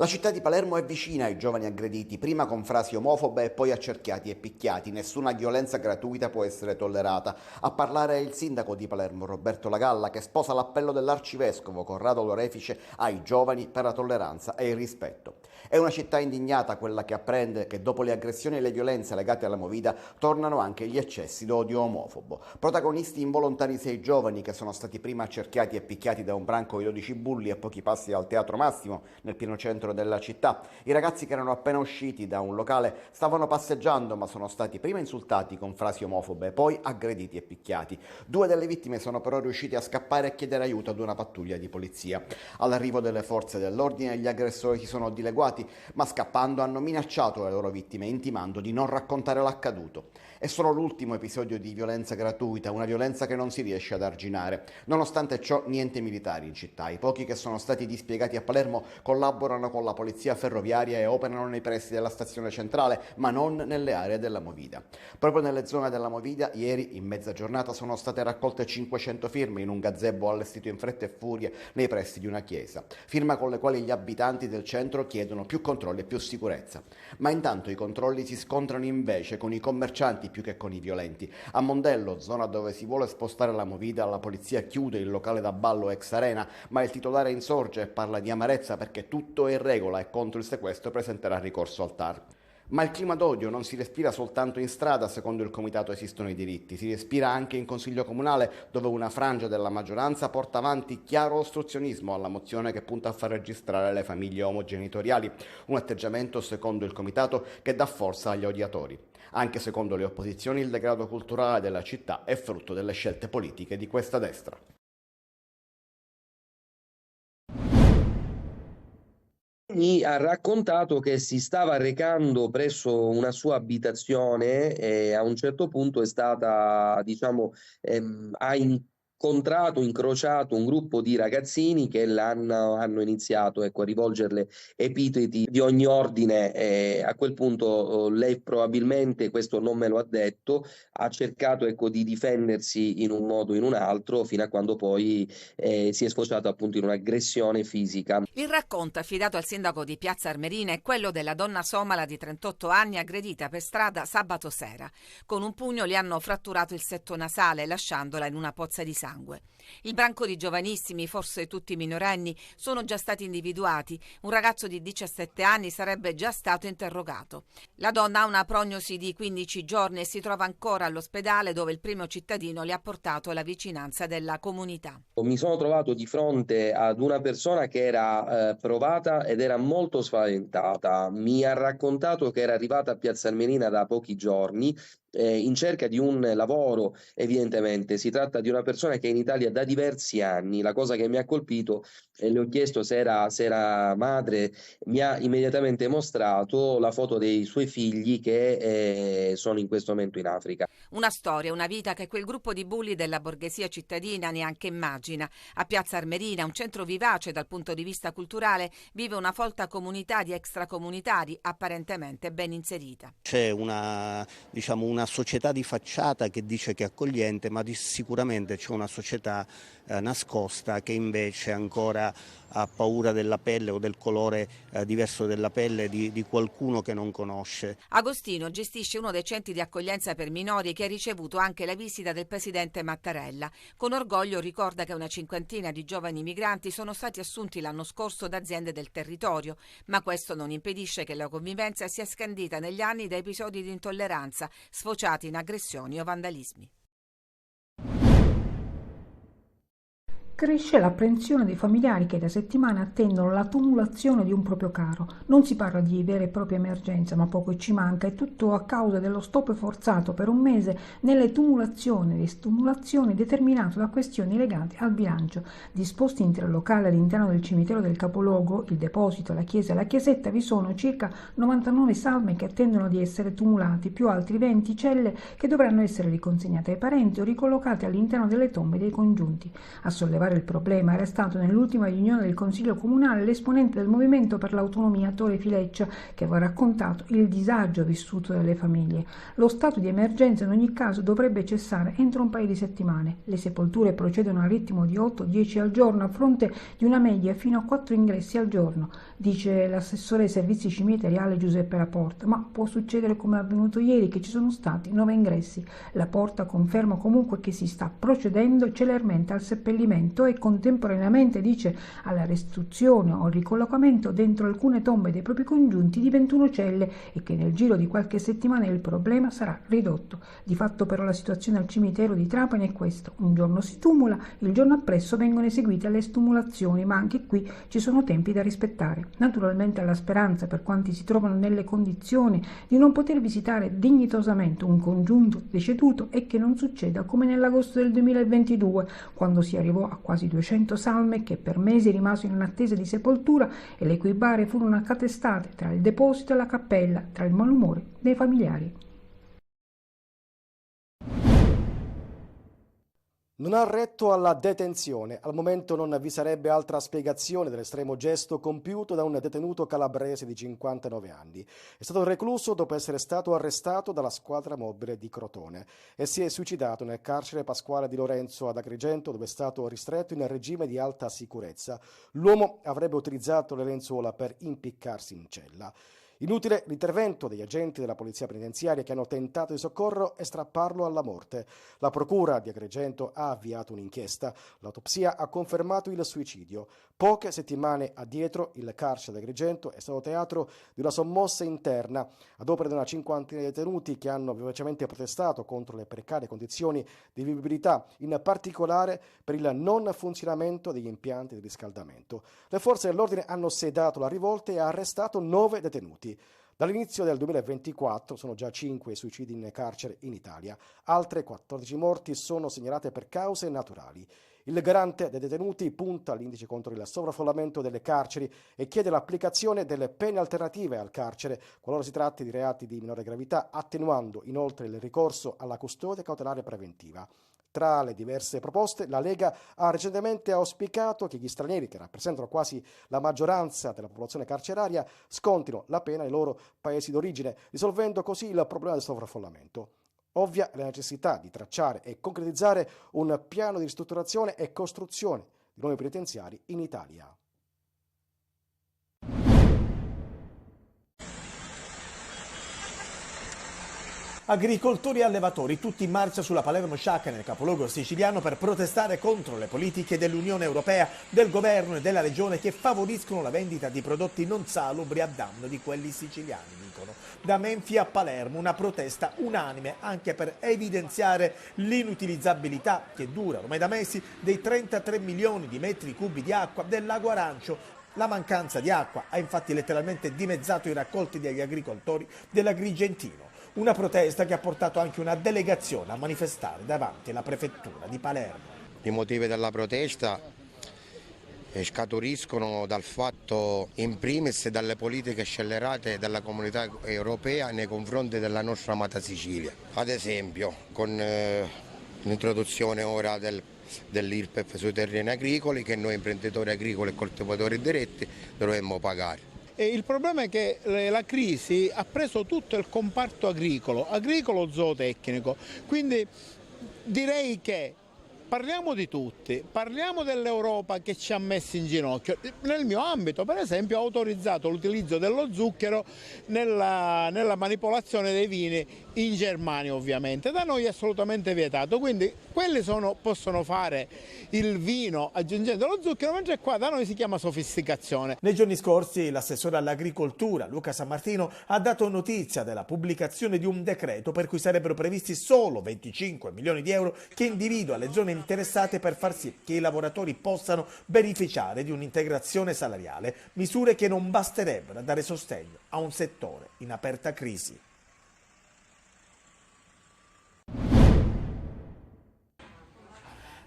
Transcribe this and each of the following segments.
La città di Palermo è vicina ai giovani aggrediti, prima con frasi omofobe e poi accerchiati e picchiati. Nessuna violenza gratuita può essere tollerata. A parlare è il sindaco di Palermo, Roberto Lagalla, che sposa l'appello dell'arcivescovo Corrado Lorefice ai giovani per la tolleranza e il rispetto. È una città indignata quella che apprende che dopo le aggressioni e le violenze legate alla Movida tornano anche gli eccessi d'odio omofobo. Protagonisti involontari 6 giovani che sono stati prima accerchiati e picchiati da un branco di 12 bulli a pochi passi dal Teatro Massimo, nel pieno centro della città. I ragazzi che erano appena usciti da un locale stavano passeggiando ma sono stati prima insultati con frasi omofobe, poi aggrediti e picchiati. 2 delle vittime sono però riusciti a scappare e chiedere aiuto ad una pattuglia di polizia. All'arrivo delle forze dell'ordine gli aggressori si sono dileguati ma scappando hanno minacciato le loro vittime intimando di non raccontare l'accaduto. È solo l'ultimo episodio di violenza gratuita, una violenza che non si riesce ad arginare. Nonostante ciò, niente militari in città. I pochi che sono stati dispiegati a Palermo collaborano con la polizia ferroviaria e operano nei pressi della stazione centrale, ma non nelle aree della Movida. Proprio nelle zone della Movida, ieri, in mezza giornata, sono state raccolte 500 firme in un gazebo allestito in fretta e furia nei pressi di una chiesa. Firma con le quali gli abitanti del centro chiedono più controlli e più sicurezza. Ma intanto i controlli si scontrano invece con i commercianti più che con i violenti. A Mondello, zona dove si vuole spostare la Movida, la polizia chiude il locale da ballo ex Arena, ma il titolare insorge e parla di amarezza perché tutto è in regola e contro il sequestro presenterà ricorso al TAR. Ma il clima d'odio non si respira soltanto in strada, secondo il comitato Esistono i diritti, si respira anche in consiglio comunale, dove una frangia della maggioranza porta avanti chiaro ostruzionismo alla mozione che punta a far registrare le famiglie omogenitoriali, un atteggiamento, secondo il comitato, che dà forza agli odiatori. Anche secondo le opposizioni il degrado culturale della città è frutto delle scelte politiche di questa destra. Mi ha raccontato che si stava recando presso una sua abitazione e a un certo punto è stata, diciamo, ha incrociato un gruppo di ragazzini che hanno iniziato, ecco, a rivolgerle epiteti di ogni ordine e a quel punto lei probabilmente, questo non me lo ha detto, ha cercato, ecco, di difendersi in un modo o in un altro fino a quando poi si è sfociato appunto in un'aggressione fisica. Il racconto affidato al sindaco di Piazza Armerina è quello della donna somala di 38 anni aggredita per strada sabato sera. Con un pugno le hanno fratturato il setto nasale lasciandola in una pozza di sangue. Il branco di giovanissimi, forse tutti minorenni, sono già stati individuati. Un ragazzo di 17 anni sarebbe già stato interrogato. La donna ha una prognosi di 15 giorni e si trova ancora all'ospedale dove il primo cittadino le ha portato la vicinanza della comunità. Mi sono trovato di fronte ad una persona che era provata ed era molto spaventata. Mi ha raccontato che era arrivata a Piazza Armerina da pochi giorni in cerca di un lavoro, evidentemente. Si tratta di una persona che è in Italia da diversi anni. La cosa che mi ha colpito, le ho chiesto se era madre, mi ha immediatamente mostrato la foto dei suoi figli che sono in questo momento in Africa. Una storia, una vita che quel gruppo di bulli della borghesia cittadina neanche immagina. A Piazza Armerina, un centro vivace dal punto di vista culturale, vive una folta comunità di extracomunitari apparentemente ben inserita. C'è una società di facciata che dice che è accogliente, ma sicuramente c'è una società nascosta che invece ancora ha paura della pelle o del colore diverso della pelle di qualcuno che non conosce. Agostino gestisce uno dei centri di accoglienza per minori che ha ricevuto anche la visita del presidente Mattarella. Con orgoglio ricorda che una cinquantina di giovani migranti sono stati assunti l'anno scorso da aziende del territorio, ma questo non impedisce che la convivenza sia scandita negli anni da episodi di intolleranza sfociati in aggressioni o vandalismi. Cresce l'apprensione dei familiari che da settimane attendono la tumulazione di un proprio caro. Non si parla di vera e propria emergenza, ma poco ci manca, e tutto a causa dello stop forzato per un mese nelle tumulazioni e ristumulazioni determinato da questioni legate al bilancio. Disposti interlocali all'interno del cimitero del capoluogo, il deposito, la chiesa e la chiesetta, vi sono circa 99 salme che attendono di essere tumulati, più altri 20 celle che dovranno essere riconsegnate ai parenti o ricollocate all'interno delle tombe dei congiunti. A sollevare aggravare il problema era stato nell'ultima riunione del Consiglio Comunale l'esponente del Movimento per l'Autonomia Tore Fileccia, che aveva raccontato il disagio vissuto dalle famiglie. Lo stato di emergenza in ogni caso dovrebbe cessare entro un paio di settimane. Le sepolture procedono a ritmo di 8-10 al giorno a fronte di una media fino a 4 ingressi al giorno, dice l'assessore ai servizi cimiteriali Giuseppe Laporta, ma può succedere come è avvenuto ieri che ci sono stati 9 ingressi. Laporta conferma comunque che si sta procedendo celermente al seppellimento e contemporaneamente dice alla restituzione o al ricollocamento dentro alcune tombe dei propri congiunti di 21 celle e che nel giro di qualche settimana il problema sarà ridotto. Di fatto però la situazione al cimitero di Trapani è questo: un giorno si tumula, il giorno appresso vengono eseguite le estumulazioni, ma anche qui ci sono tempi da rispettare. Naturalmente alla speranza per quanti si trovano nelle condizioni di non poter visitare dignitosamente un congiunto deceduto e che non succeda come nell'agosto del 2022, quando si arrivò a quasi 200 salme che per mesi rimasero in attesa di sepoltura e le cui bare furono accatestate tra il deposito e la cappella, tra il malumore dei familiari. Non ha retto alla detenzione. Al momento non vi sarebbe altra spiegazione dell'estremo gesto compiuto da un detenuto calabrese di 59 anni. È stato recluso dopo essere stato arrestato dalla squadra mobile di Crotone e si è suicidato nel carcere Pasquale di Lorenzo ad Agrigento, dove è stato ristretto in regime di alta sicurezza. L'uomo avrebbe utilizzato le lenzuola per impiccarsi in cella. Inutile l'intervento degli agenti della polizia penitenziaria che hanno tentato di soccorrerlo e strapparlo alla morte. La procura di Agrigento ha avviato un'inchiesta. L'autopsia ha confermato il suicidio. Poche settimane addietro il carcere di Agrigento è stato teatro di una sommossa interna ad opera di una cinquantina di detenuti che hanno vivacemente protestato contro le precarie condizioni di vivibilità, in particolare per il non funzionamento degli impianti di riscaldamento. Le forze dell'ordine hanno sedato la rivolta e arrestato 9 detenuti. Dall'inizio del 2024 sono già 5 suicidi in carcere in Italia. Altre 14 morti sono segnalate per cause naturali. Il garante dei detenuti punta all'indice contro il sovraffollamento delle carceri e chiede l'applicazione delle pene alternative al carcere qualora si tratti di reati di minore gravità, attenuando inoltre il ricorso alla custodia cautelare preventiva. Tra le diverse proposte, la Lega ha recentemente auspicato che gli stranieri, che rappresentano quasi la maggioranza della popolazione carceraria, scontino la pena nei loro paesi d'origine, risolvendo così il problema del sovraffollamento. Ovvia è la necessità di tracciare e concretizzare un piano di ristrutturazione e costruzione di nuovi penitenziari in Italia. Agricoltori e allevatori, tutti in marcia sulla Palermo Sciacca nel capoluogo siciliano per protestare contro le politiche dell'Unione Europea, del governo e della regione che favoriscono la vendita di prodotti non salubri a danno di quelli siciliani, dicono. Da Menfi a Palermo una protesta unanime anche per evidenziare l'inutilizzabilità che dura ormai da mesi dei 33 milioni di metri cubi di acqua del lago Arancio. La mancanza di acqua ha infatti letteralmente dimezzato i raccolti degli agricoltori dell'Agrigentino. Una protesta che ha portato anche una delegazione a manifestare davanti alla prefettura di Palermo. I motivi della protesta scaturiscono dal fatto, in primis, dalle politiche scellerate della Comunità Europea nei confronti della nostra amata Sicilia. Ad esempio, con l'introduzione ora dell'IRPEF sui terreni agricoli che noi imprenditori agricoli e coltivatori diretti dovremmo pagare. E il problema è che la crisi ha preso tutto il comparto agricolo zootecnico, quindi direi che parliamo di tutti, parliamo dell'Europa che ci ha messi in ginocchio. Nel mio ambito, per esempio, ha autorizzato l'utilizzo dello zucchero nella manipolazione dei vini in Germania, ovviamente. Da noi è assolutamente vietato, quindi quelli possono fare il vino aggiungendo lo zucchero, mentre qua da noi si chiama sofisticazione. Nei giorni scorsi l'assessore all'agricoltura Luca Sammartino ha dato notizia della pubblicazione di un decreto per cui sarebbero previsti solo 25 milioni di euro che individua le zone interessate per far sì che i lavoratori possano beneficiare di un'integrazione salariale, misure che non basterebbero a dare sostegno a un settore in aperta crisi.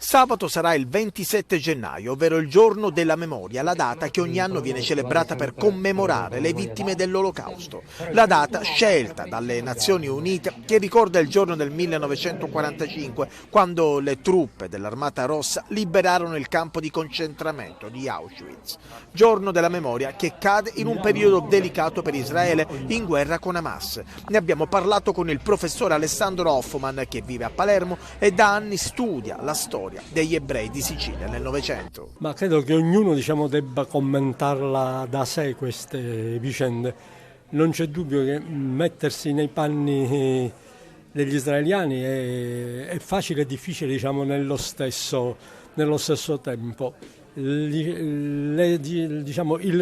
Sabato sarà il 27 gennaio, ovvero il giorno della memoria, la data che ogni anno viene celebrata per commemorare le vittime dell'Olocausto. La data scelta dalle Nazioni Unite che ricorda il giorno del 1945, quando le truppe dell'Armata Rossa liberarono il campo di concentramento di Auschwitz. Giorno della memoria che cade in un periodo delicato per Israele, in guerra con Hamas. Ne abbiamo parlato con il professore Alessandro Hoffman, che vive a Palermo e da anni studia la storia degli ebrei di Sicilia nel Novecento. Ma credo che ognuno debba commentarla da sé queste vicende. Non c'è dubbio che mettersi nei panni degli israeliani è facile e difficile nello stesso tempo. Il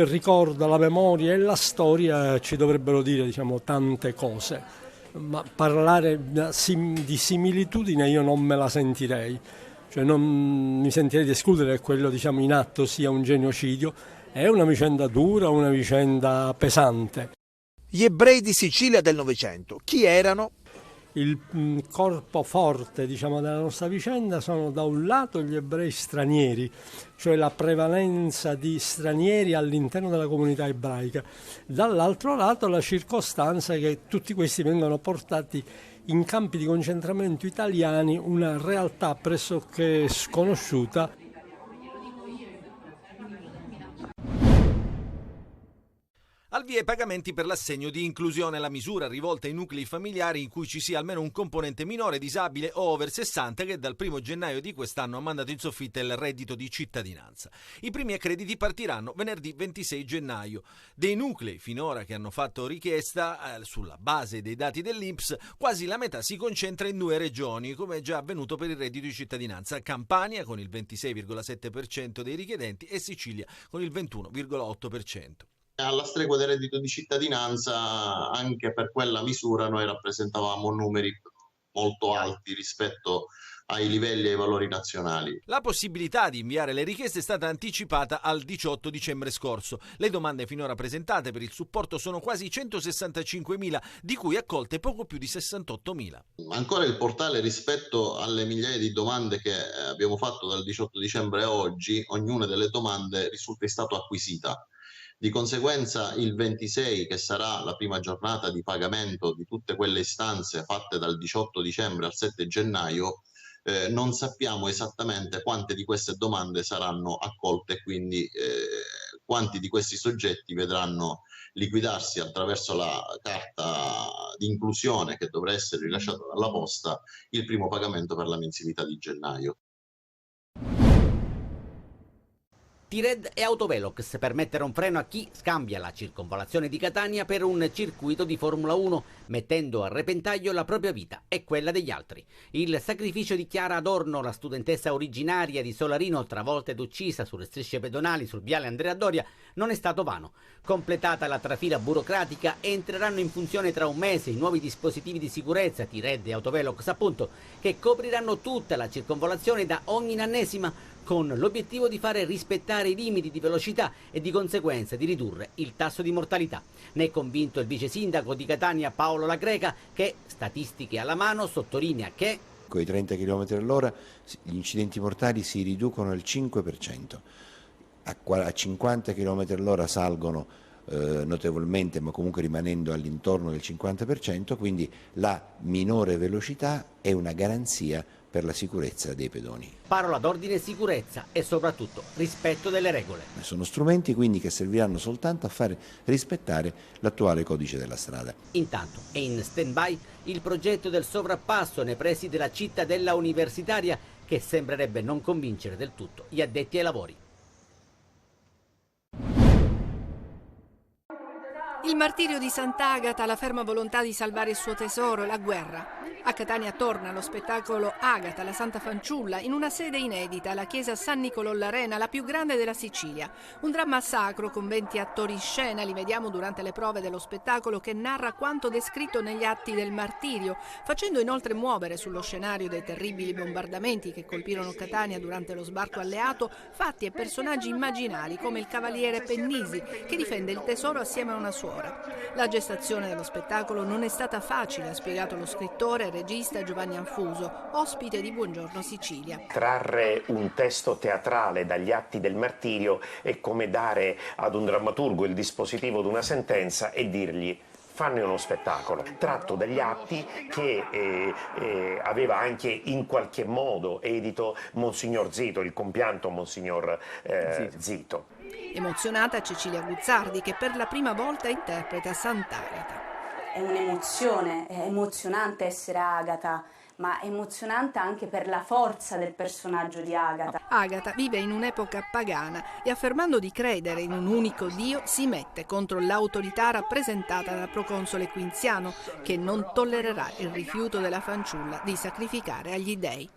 ricordo, la memoria e la storia ci dovrebbero dire tante cose, ma parlare di similitudine io non me la sentirei. Non mi sentirei di escludere che quello in atto sia un genocidio. È una vicenda dura, una vicenda pesante. Gli ebrei di Sicilia del Novecento, chi erano? Il corpo forte della nostra vicenda sono da un lato gli ebrei stranieri, cioè la prevalenza di stranieri all'interno della comunità ebraica, dall'altro lato la circostanza che tutti questi vengono portati in campi di concentramento italiani, una realtà pressoché sconosciuta. Al via i pagamenti per l'assegno di inclusione, la misura rivolta ai nuclei familiari in cui ci sia almeno un componente minore, disabile o over 60 che dal 1 gennaio di quest'anno ha mandato in soffitta il reddito di cittadinanza. I primi accrediti partiranno venerdì 26 gennaio. Dei nuclei finora che hanno fatto richiesta, sulla base dei dati dell'INPS, quasi la metà si concentra in 2 regioni, come è già avvenuto per il reddito di cittadinanza: Campania con il 26,7% dei richiedenti e Sicilia con il 21,8%. Alla stregua del reddito di cittadinanza, anche per quella misura noi rappresentavamo numeri molto alti rispetto ai livelli e ai valori nazionali. La possibilità di inviare le richieste è stata anticipata al 18 dicembre scorso. Le domande finora presentate per il supporto sono quasi 165.000, di cui accolte poco più di 68.000. Ancora il portale, rispetto alle migliaia di domande che abbiamo fatto dal 18 dicembre a oggi, ognuna delle domande risulta in stato acquisita. Di conseguenza il 26, che sarà la prima giornata di pagamento di tutte quelle istanze fatte dal 18 dicembre al 7 gennaio, non sappiamo esattamente quante di queste domande saranno accolte e quindi quanti di questi soggetti vedranno liquidarsi attraverso la carta di inclusione che dovrà essere rilasciata dalla posta il primo pagamento per la mensilità di gennaio. T-Red e Autovelox per mettere un freno a chi scambia la circonvallazione di Catania per un circuito di Formula 1, mettendo a repentaglio la propria vita e quella degli altri. Il sacrificio di Chiara Adorno, la studentessa originaria di Solarino, travolta ed uccisa sulle strisce pedonali sul viale Andrea Doria, non è stato vano. Completata la trafila burocratica, entreranno in funzione tra un mese i nuovi dispositivi di sicurezza, T-Red e Autovelox appunto, che copriranno tutta la circonvallazione da ogni nannesima, con l'obiettivo di fare rispettare i limiti di velocità e di conseguenza di ridurre il tasso di mortalità. Ne è convinto il vice sindaco di Catania Paolo La Greca, che, statistiche alla mano, sottolinea che con i 30 km all'ora gli incidenti mortali si riducono al 5%, a 50 km all'ora salgono notevolmente, ma comunque rimanendo all'intorno del 50%, quindi la minore velocità è una garanzia per la sicurezza dei pedoni. Parola d'ordine sicurezza e soprattutto rispetto delle regole. Sono strumenti quindi che serviranno soltanto a fare rispettare l'attuale codice della strada. Intanto è in stand-by il progetto del sovrappasso nei pressi della cittadella universitaria, che sembrerebbe non convincere del tutto gli addetti ai lavori. Il martirio di Sant'Agata, la ferma volontà di salvare il suo tesoro, la guerra. A Catania torna lo spettacolo Agata, la Santa Fanciulla, in una sede inedita, la chiesa San Nicolò l'Arena, la più grande della Sicilia. Un dramma sacro con 20 attori in scena, li vediamo durante le prove dello spettacolo, che narra quanto descritto negli atti del martirio, facendo inoltre muovere sullo scenario dei terribili bombardamenti che colpirono Catania durante lo sbarco alleato fatti e personaggi immaginari come il cavaliere Pennisi, che difende il tesoro assieme a una suora. La gestazione dello spettacolo non è stata facile, ha spiegato lo scrittore il regista Giovanni Anfuso, ospite di Buongiorno Sicilia. Trarre un testo teatrale dagli atti del martirio è come dare ad un drammaturgo il dispositivo di una sentenza e dirgli: fanne uno spettacolo. Tratto dagli atti che aveva anche in qualche modo edito Monsignor Zito, il compianto Monsignor Zito. Emozionata Cecilia Guzzardi, che per la prima volta interpreta Sant'Agata. È un'emozione, è emozionante essere Agata, ma è emozionante anche per la forza del personaggio di Agata. Agata vive in un'epoca pagana e, affermando di credere in un unico Dio, si mette contro l'autorità rappresentata dal proconsole Quinziano, che non tollererà il rifiuto della fanciulla di sacrificare agli dei.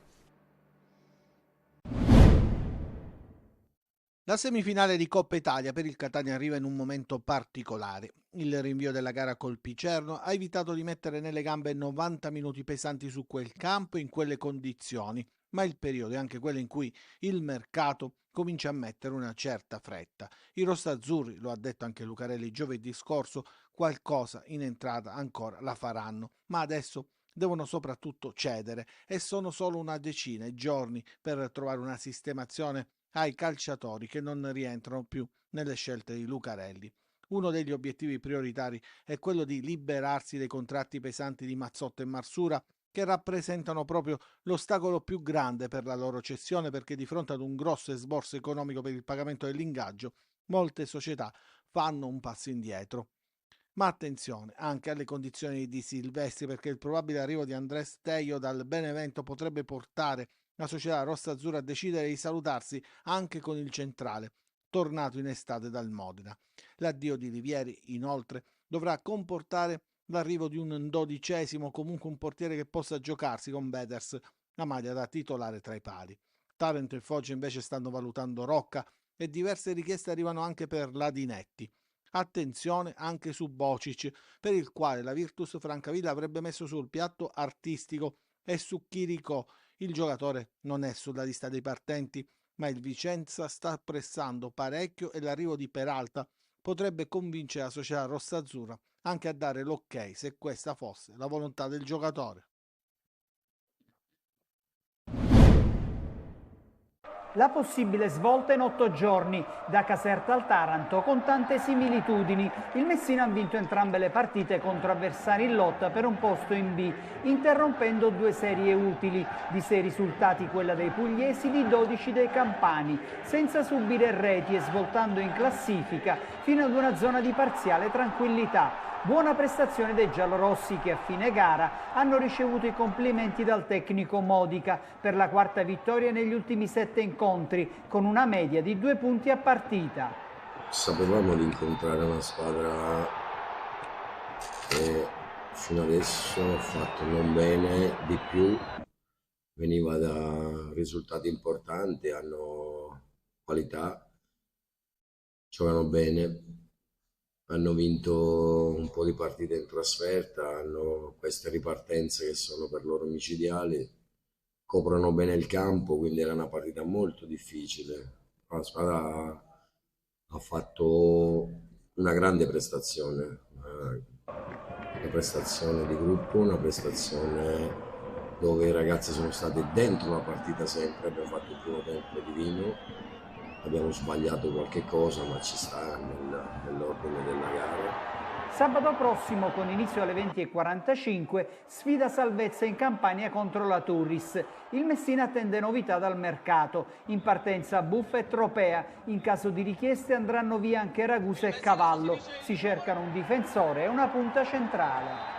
La semifinale di Coppa Italia per il Catania arriva in un momento particolare. Il rinvio della gara col Picerno ha evitato di mettere nelle gambe 90 minuti pesanti su quel campo in quelle condizioni, ma il periodo è anche quello in cui il mercato comincia a mettere una certa fretta. I rostazzurri, lo ha detto anche Lucarelli giovedì scorso, qualcosa in entrata ancora la faranno, ma adesso devono soprattutto cedere e sono solo una decina di giorni per trovare una sistemazione ai calciatori che non rientrano più nelle scelte di Lucarelli. Uno degli obiettivi prioritari è quello di liberarsi dei contratti pesanti di Mazzotto e Marsura, che rappresentano proprio l'ostacolo più grande per la loro cessione, perché di fronte ad un grosso esborso economico per il pagamento dell'ingaggio, molte società fanno un passo indietro. Ma attenzione anche alle condizioni di Silvestri, perché il probabile arrivo di Andrés Teio dal Benevento potrebbe portare la società rossa-azzurra a decidere di salutarsi anche con il centrale, tornato in estate dal Modena. L'addio di Livieri, inoltre, dovrà comportare l'arrivo di un 12°, comunque un portiere che possa giocarsi con Beders la maglia da titolare tra i pali. Taranto e Foggia invece stanno valutando Rocca e diverse richieste arrivano anche per Ladinetti. Attenzione anche su Bocic, per il quale la Virtus Francavilla avrebbe messo sul piatto artistico, e su Chirico. Il giocatore non è sulla lista dei partenti, ma il Vicenza sta pressando parecchio e l'arrivo di Peralta potrebbe convincere la società rossa-azzurra anche a dare l'ok se questa fosse la volontà del giocatore. La possibile svolta in 8 giorni, da Caserta al Taranto, con tante similitudini. Il Messina ha vinto entrambe le partite contro avversari in lotta per un posto in B, interrompendo 2 serie utili. Di 6 risultati quella dei pugliesi, di 12 dei campani, senza subire reti e svoltando in classifica fino ad una zona di parziale tranquillità. Buona prestazione dei giallorossi, che a fine gara hanno ricevuto i complimenti dal tecnico Modica per la 4ª vittoria negli ultimi 7 incontri, con una media di 2 punti a partita. Sapevamo di incontrare una squadra che fino adesso ha fatto non bene, di più, veniva da risultati importanti, hanno qualità, giocano bene. Hanno vinto un po' di partite in trasferta, hanno queste ripartenze che sono per loro micidiali, coprono bene il campo, quindi era una partita molto difficile. La squadra ha fatto una grande prestazione, una prestazione di gruppo, una prestazione dove i ragazzi sono stati dentro la partita sempre, abbiamo fatto il primo tempo divino. Abbiamo sbagliato qualche cosa, ma ci sta nell'ordine della gara. Sabato prossimo, con inizio alle 20:45, sfida salvezza in Campania contro la Turris. Il Messina attende novità dal mercato. In partenza Buffa e Tropea. In caso di richieste andranno via anche Ragusa e Cavallo. Si cercano un difensore e una punta centrale.